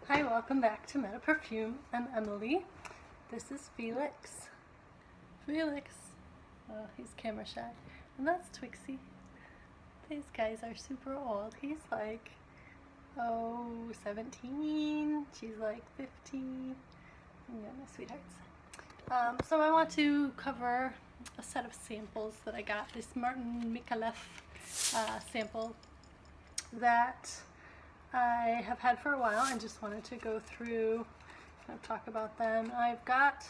Hi, welcome back to Meta Perfume. I'm Emily. This is Felix. Felix. Oh, he's camera shy. And that's Twixie. These guys are super old. He's like, 17. She's like 15. Yeah, my sweethearts. So I want to cover a set of samples that I got. This Micallef sample that I have had for a while and just wanted to go through and talk about them. I've got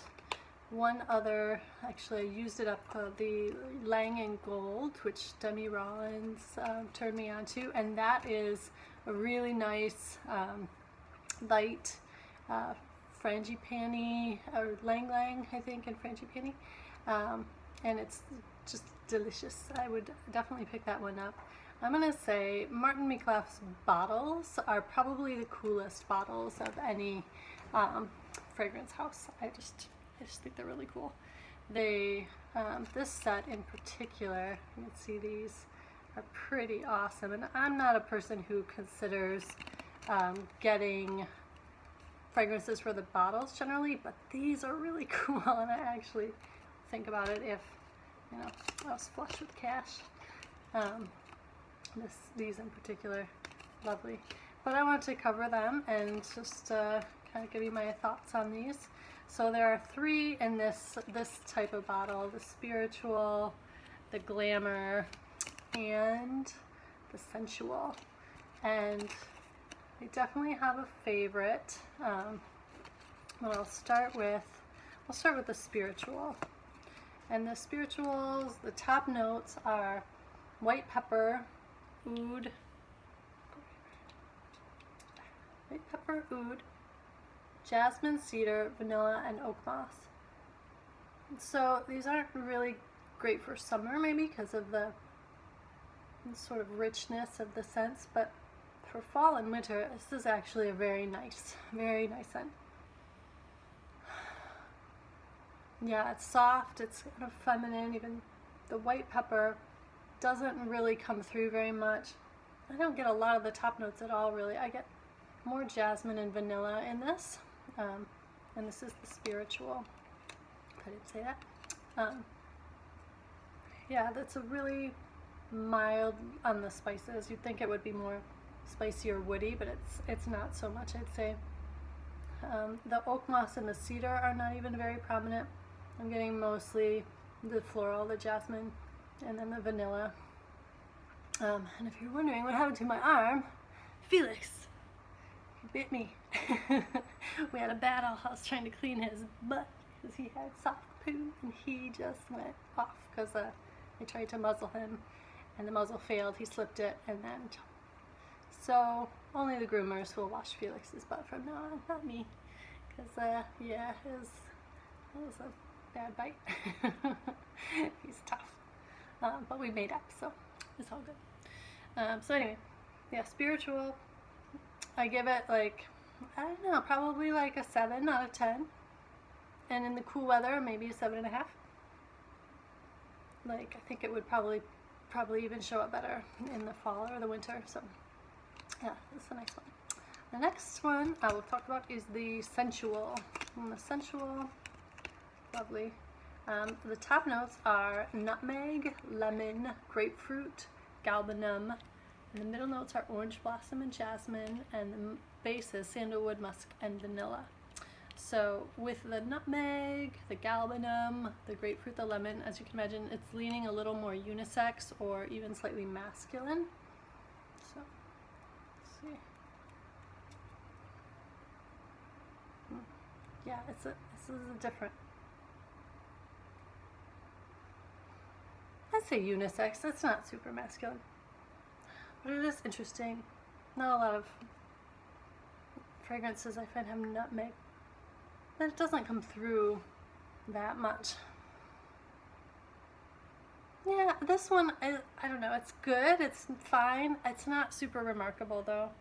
one other, actually I used it up, the Lang in Gold, which Demi Rollins turned me on to, and that is a really nice light frangipani, or Lang Lang I think, and frangipani, and it's just delicious. I would definitely pick that one up. I'm going to say Micallef's bottles are probably the coolest bottles of any fragrance house. I just think they're really cool. They, this set in particular, you can see these are pretty awesome. And I'm not a person who considers getting fragrances for the bottles generally, but these are really cool. And I actually think about it if, you know, I was flush with cash. These in particular, lovely. But I want to cover them and just kind of give you my thoughts on these. So there are three in this type of bottle: the Spiritual, the Glamour, and the Sensual. And I definitely have a favorite. But I'll start with the Spiritual. And the Spirituals, the top notes are white pepper, oud, jasmine, cedar, vanilla, and oak moss. So these aren't really great for summer, maybe because of the sort of richness of the scents, but for fall and winter, this is actually a very nice scent. Yeah, it's soft, it's kind of feminine. Even the white pepper doesn't really come through very much. I don't get a lot of the top notes at all, really. I get more jasmine and vanilla in this, and this is the Spiritual. I didn't say that. Yeah, that's a really mild on the spices. You'd think it would be more spicy or woody, but it's not so much, I'd say. The oak moss and the cedar are not even very prominent. I'm getting mostly the floral, the jasmine, and then the vanilla. And if you're wondering what happened to my arm, Felix, he bit me. We had a battle. I was trying to clean his butt because he had soft poo, and he just went off because I tried to muzzle him, and the muzzle failed. He slipped it, and then so only the groomers will wash Felix's butt from now on, not me, because yeah, it was a bad bite. He's tough. But we made up, so it's all good. So anyway, yeah, Spiritual, I give it like, I don't know, probably like a 7 out of 10. And in the cool weather, maybe a 7.5. Like, I think it would probably even show up better in the fall or the winter. So yeah, it's a nice one. The next one I will talk about is the Sensual. And the Sensual, lovely. The top notes are nutmeg, lemon, grapefruit, galbanum, and the middle notes are orange blossom and jasmine, and the base is sandalwood, musk, and vanilla. So with the nutmeg, the galbanum, the grapefruit, the lemon, as you can imagine, it's leaning a little more unisex or even slightly masculine. So let's see. Yeah, this is a different. I'd say unisex. That's not super masculine, but it is interesting. Not a lot of fragrances I find have nutmeg, but it doesn't come through that much. Yeah, this one, I don't know, it's good, it's fine. It's not super remarkable though.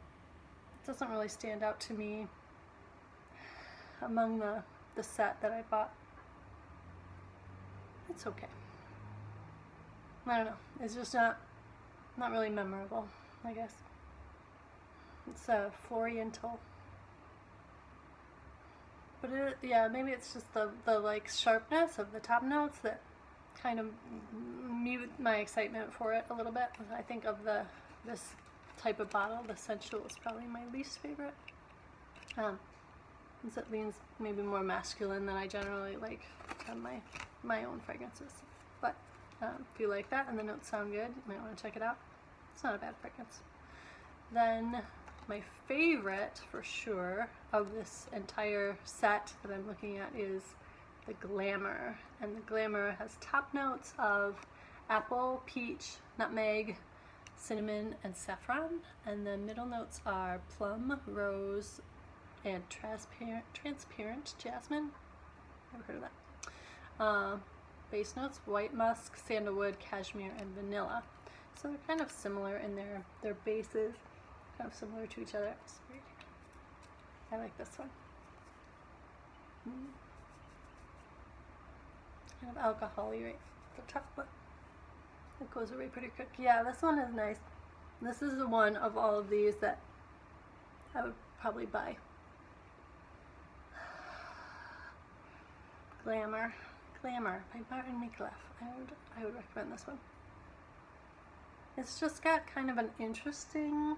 It doesn't really stand out to me among the set that I bought. It's okay. I don't know, it's just not really memorable, I guess. It's Floriental. but yeah, maybe it's just the like sharpness of the top notes that kind of mute my excitement for it a little bit. I think of this type of bottle, the Sensual is probably my least favorite. Since it leans maybe more masculine than I generally like on my own fragrances. But if you like that and the notes sound good, you might want to check it out. It's not a bad fragrance. Then my favorite for sure of this entire set that I'm looking at is the Glamour. And the Glamour has top notes of apple, peach, nutmeg, cinnamon, and saffron. And the middle notes are plum, rose, and transparent jasmine. Never heard of that. Base notes, white musk, sandalwood, cashmere, and vanilla. So they're kind of similar in their bases, kind of similar to each other. I like this one. Kind of alcohol-y right at the top, but it goes away pretty quick. Yeah, this one is nice. This is the one of all of these that I would probably buy. Glamour by Micallef. I would recommend this one. It's just got kind of an interesting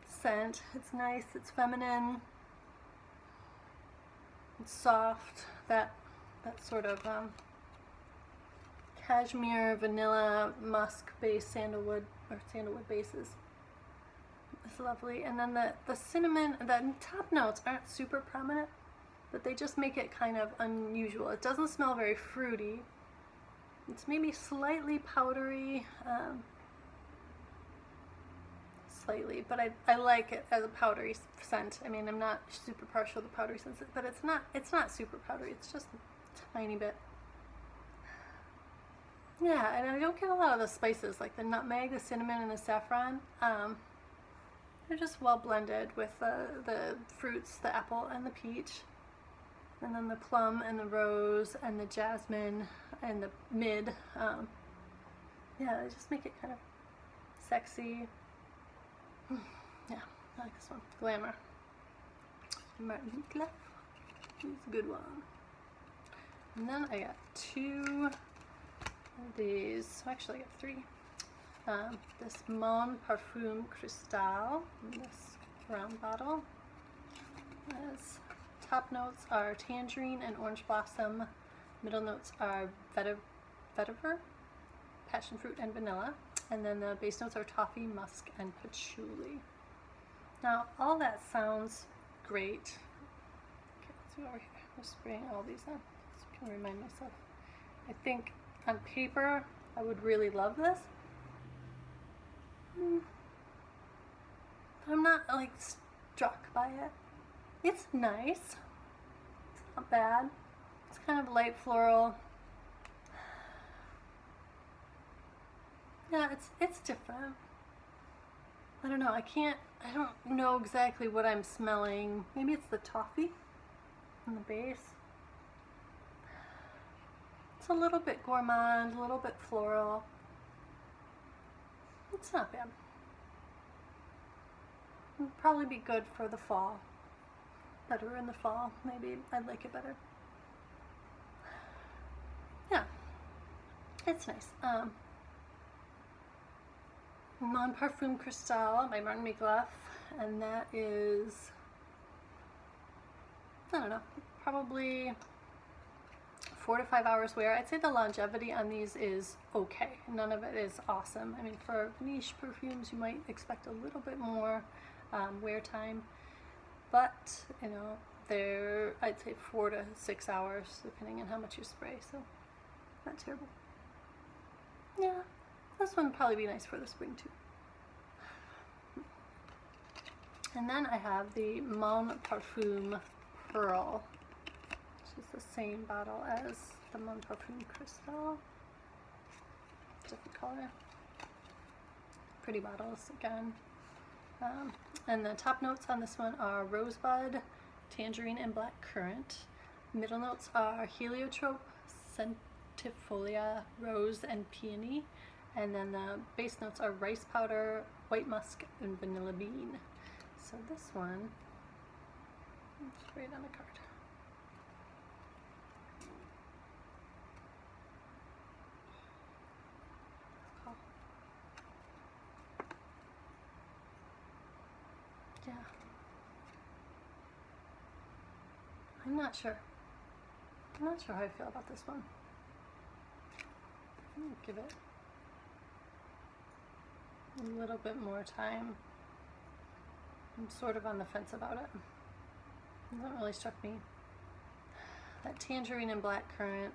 scent. It's nice, it's feminine, it's soft, that sort of cashmere, vanilla, musk base, sandalwood bases. It's lovely. And then the cinnamon, the top notes aren't super prominent, but they just make it kind of unusual. It doesn't smell very fruity. It's maybe slightly powdery, slightly, but I like it as a powdery scent. I mean, I'm not super partial to powdery scents, but it's not super powdery. It's just a tiny bit. Yeah, and I don't get a lot of the spices like the nutmeg, the cinnamon, and the saffron. They're just well blended with the fruits, the apple and the peach. And then the plum and the rose and the jasmine and the mid. Yeah, they just make it kind of sexy. Yeah, I like this one. Glamour. Micallef. He's a good one. And then I got two of these. Actually, I got three. This Parfum Cristal in this round bottle. As top notes are tangerine and orange blossom. Middle notes are vetiver, passion fruit, and vanilla. And then the base notes are toffee, musk, and patchouli. Now, all that sounds great. Okay, let's go over here. I'm spraying all these on so I can remind myself. I think on paper, I would really love this. But I'm not like struck by it. It's nice. It's not bad. It's kind of light floral. Yeah, it's different. I don't know. I don't know exactly what I'm smelling. Maybe it's the toffee on the base. It's a little bit gourmand, a little bit floral. It's not bad. It would probably be good for the fall. Better in the fall. Maybe I'd like it better. Yeah, it's nice. Parfum Cristal by Micallef, and that is, I don't know, probably 4 to 5 hours wear. I'd say the longevity on these is okay. None of it is awesome. I mean, for niche perfumes, you might expect a little bit more wear time, but you know, they're, I'd say 4 to 6 hours depending on how much you spray, so not terrible. Yeah, this one would probably be nice for the spring too. And then I have the Parfum Pearl, which is the same bottle as the Parfum Cristal. Different color. Pretty bottles again. And the top notes on this one are rosebud, tangerine, and black currant. Middle notes are heliotrope, centifolia, rose, and peony. And then the base notes are rice powder, white musk, and vanilla bean. So this one Just right on the card. Yeah. I'm not sure. I'm not sure how I feel about this one. I'm gonna give it a little bit more time. I'm sort of on the fence about it. It hasn't really struck me. That tangerine and blackcurrant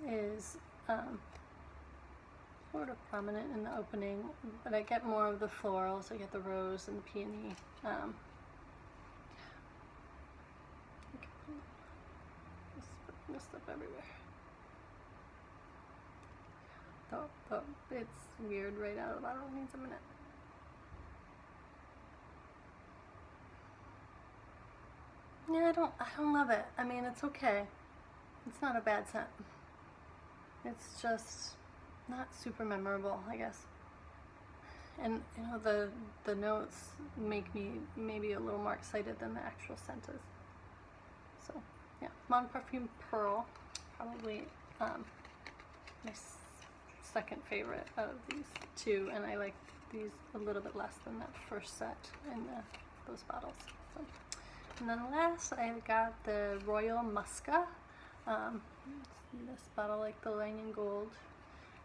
is sort of prominent in the opening, but I get more of the florals. I get the rose and the peony. This stuff everywhere. Though it's weird right out of the bottle. It needs a minute. Yeah, I don't love it. I mean, it's okay. It's not a bad scent. It's just not super memorable, I guess. And you know, the notes make me maybe a little more excited than the actual scent is. So yeah, Parfum Pearl, probably my second favorite out of these two, and I like these a little bit less than that first set in those bottles. So. And then last, I got the Royal Muska. This bottle, like the Lang & Gold.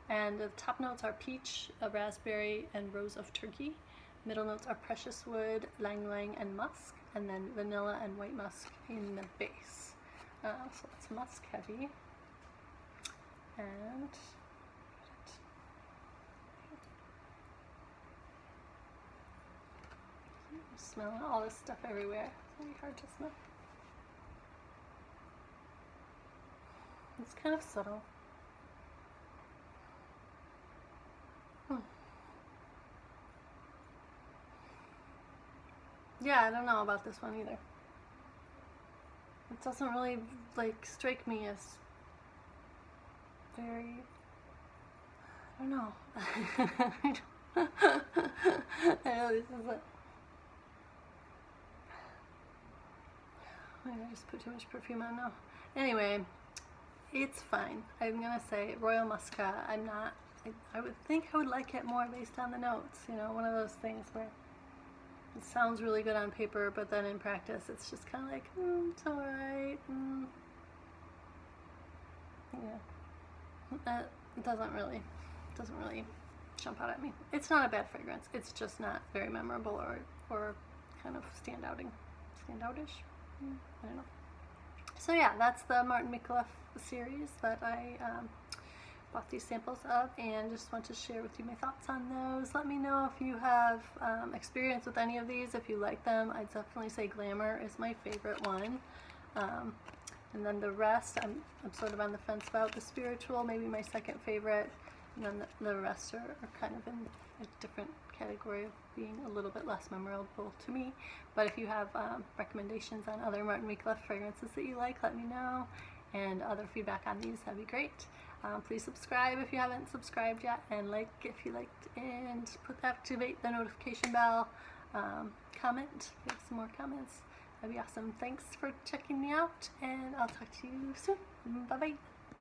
And the top notes are peach, raspberry, and rose of Turkey. Middle notes are precious wood, lang lang, and musk. And then vanilla and white musk in the base. So it's musk heavy. And smelling all this stuff everywhere. It's really hard to smell. It's kind of subtle. Yeah, I don't know about this one either. It doesn't really like strike me as very, I don't know. I know this is a, I just put too much perfume on now. Anyway, it's fine. I'm gonna say Royal Muska. I'm not, I would think I would like it more based on the notes. You know, one of those things where it sounds really good on paper, but then in practice it's just kind of like, it's alright. Yeah, it doesn't really jump out at me. It's not a bad fragrance. It's just not very memorable or kind of standoutish. I don't know. So yeah, that's the Micallef series that I bought these samples of, and just want to share with you my thoughts on those. Let me know if you have experience with any of these, if you like them. I'd definitely say Glamour is my favorite one. And then the rest, I'm sort of on the fence about. The Spiritual, maybe my second favorite, and then the rest are kind of in a different category of being a little bit less memorable to me. But if you have recommendations on other Micallef fragrances that you like, let me know, and other feedback on these, that'd be great. Please subscribe if you haven't subscribed yet, and like if you liked, and activate the notification bell. Comment, give some more comments. That'd be awesome. Thanks for checking me out, and I'll talk to you soon. Bye bye.